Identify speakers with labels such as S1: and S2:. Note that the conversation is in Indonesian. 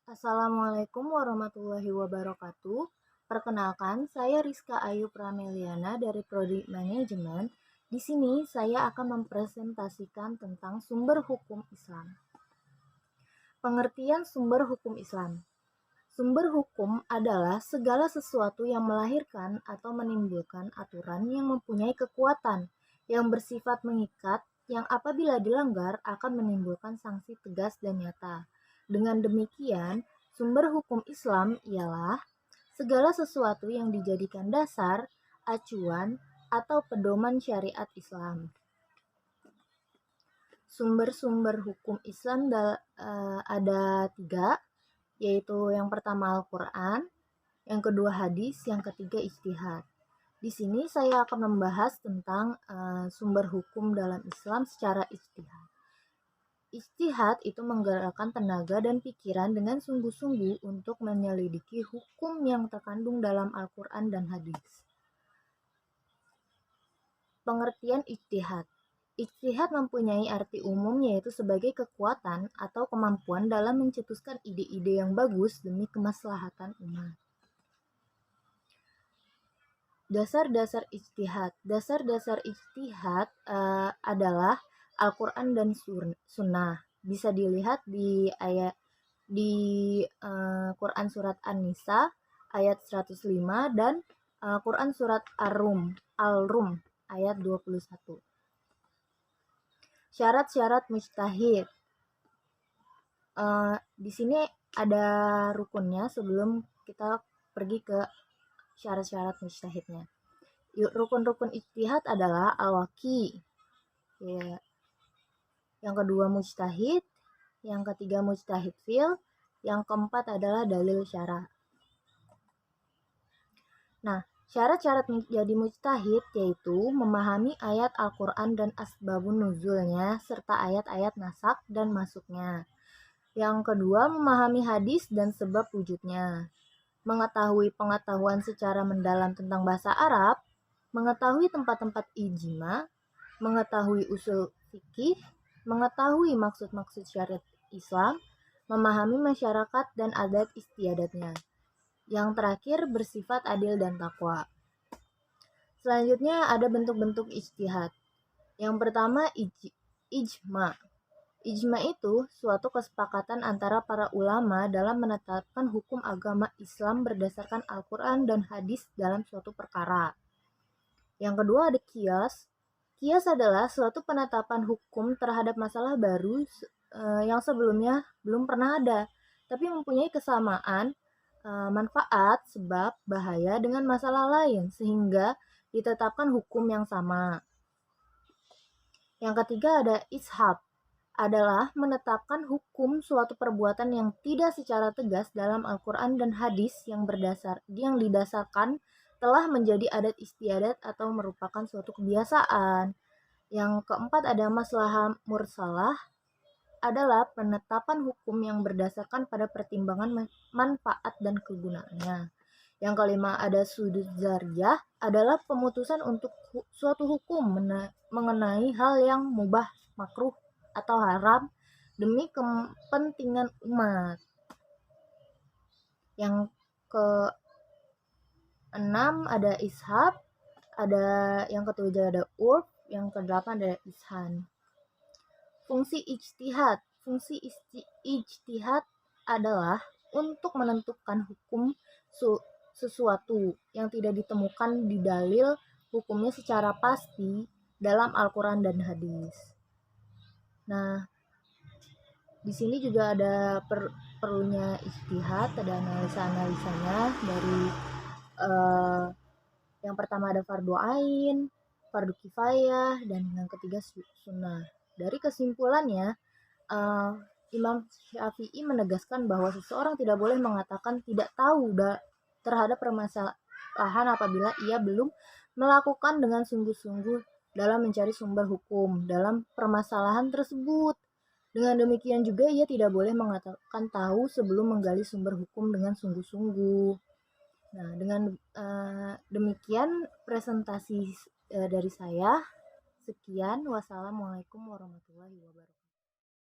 S1: Assalamualaikum warahmatullahi wabarakatuh. Perkenalkan, saya Rizka Ayu Prameliana dari Prodi Manajemen. Di sini saya akan mempresentasikan tentang sumber hukum Islam. Pengertian sumber hukum Islam. Sumber hukum adalah segala sesuatu yang melahirkan atau menimbulkan aturan yang mempunyai kekuatan, yang bersifat mengikat, yang apabila dilanggar akan menimbulkan sanksi tegas dan nyata. Dengan demikian, sumber hukum Islam ialah segala sesuatu yang dijadikan dasar, acuan, atau pedoman syariat Islam. Sumber-sumber hukum Islam ada 3, yaitu yang pertama Al-Quran, yang kedua hadis, yang ketiga ijtihad. Di sini saya akan membahas tentang sumber hukum dalam Islam secara ijtihad. Ijtihad itu menggerakkan tenaga dan pikiran dengan sungguh-sungguh untuk menyelidiki hukum yang terkandung dalam Al-Quran dan hadis. Pengertian ijtihad. Ijtihad mempunyai arti umum yaitu sebagai kekuatan atau kemampuan dalam mencetuskan ide-ide yang bagus demi kemaslahatan umat. Dasar-dasar ijtihad. Dasar-dasar ijtihad adalah Al-Quran dan Sunnah. Bisa dilihat di Quran surat An-Nisa ayat 105 dan Quran surat Al-Rum ayat 21. Syarat-syarat mujtahid. Di sini ada rukunnya sebelum kita pergi ke syarat-syarat mujtahidnya. Rukun-rukun ijtihad adalah al-waqi, ya. Yang kedua mujtahid, yang ketiga mujtahid fil, yang keempat adalah dalil syara. Nah, syarat-syarat menjadi mujtahid yaitu memahami ayat Al-Quran dan asbabun nuzulnya serta ayat-ayat nasak dan masuknya. Yang kedua, memahami hadis dan sebab wujudnya. Mengetahui pengetahuan secara mendalam tentang bahasa Arab, mengetahui tempat-tempat ijma, mengetahui usul fikih, mengetahui maksud-maksud syariat Islam, memahami masyarakat dan adat istiadatnya. Yang terakhir, bersifat adil dan takwa. Selanjutnya ada bentuk-bentuk ijtihad. Yang pertama, ijma. Ijma itu suatu kesepakatan antara para ulama dalam menetapkan hukum agama Islam berdasarkan Al-Quran dan hadis dalam suatu perkara. Yang kedua ada qiyas. Qiyas adalah suatu penetapan hukum terhadap masalah baru yang sebelumnya belum pernah ada, tapi mempunyai kesamaan manfaat, sebab, bahaya dengan masalah lain, sehingga ditetapkan hukum yang sama. Yang ketiga ada ishab, adalah menetapkan hukum suatu perbuatan yang tidak secara tegas dalam Al-Quran dan hadis yang didasarkan telah menjadi adat istiadat atau merupakan suatu kebiasaan. Yang keempat ada maslahah mursalah, adalah penetapan hukum yang berdasarkan pada pertimbangan manfaat dan kegunaannya. Yang kelima ada sudut zariyah, adalah pemutusan untuk suatu hukum mengenai hal yang mubah, makruh, atau haram demi kepentingan umat. Yang ke-6 ada ishab, ada yang ketujuh ada urf, yang ke-8 ada ishan. Fungsi ijtihad. Fungsi ijtihad adalah untuk menentukan hukum sesuatu yang tidak ditemukan di dalil hukumnya secara pasti dalam Al-Quran dan hadis. Nah, di sini juga ada perlunya ijtihad, ada analisa-analisanya dari yang pertama ada fardu ain, fardu kifayah, dan yang ketiga sunnah. Dari kesimpulannya, Imam Syafi'i menegaskan bahwa seseorang tidak boleh mengatakan tidak tahu terhadap permasalahan apabila ia belum melakukan dengan sungguh-sungguh dalam mencari sumber hukum dalam permasalahan tersebut. Dengan demikian juga ia tidak boleh mengatakan tahu sebelum menggali sumber hukum dengan sungguh-sungguh. Nah, dengan demikian presentasi dari saya. Sekian, wassalamualaikum warahmatullahi wabarakatuh.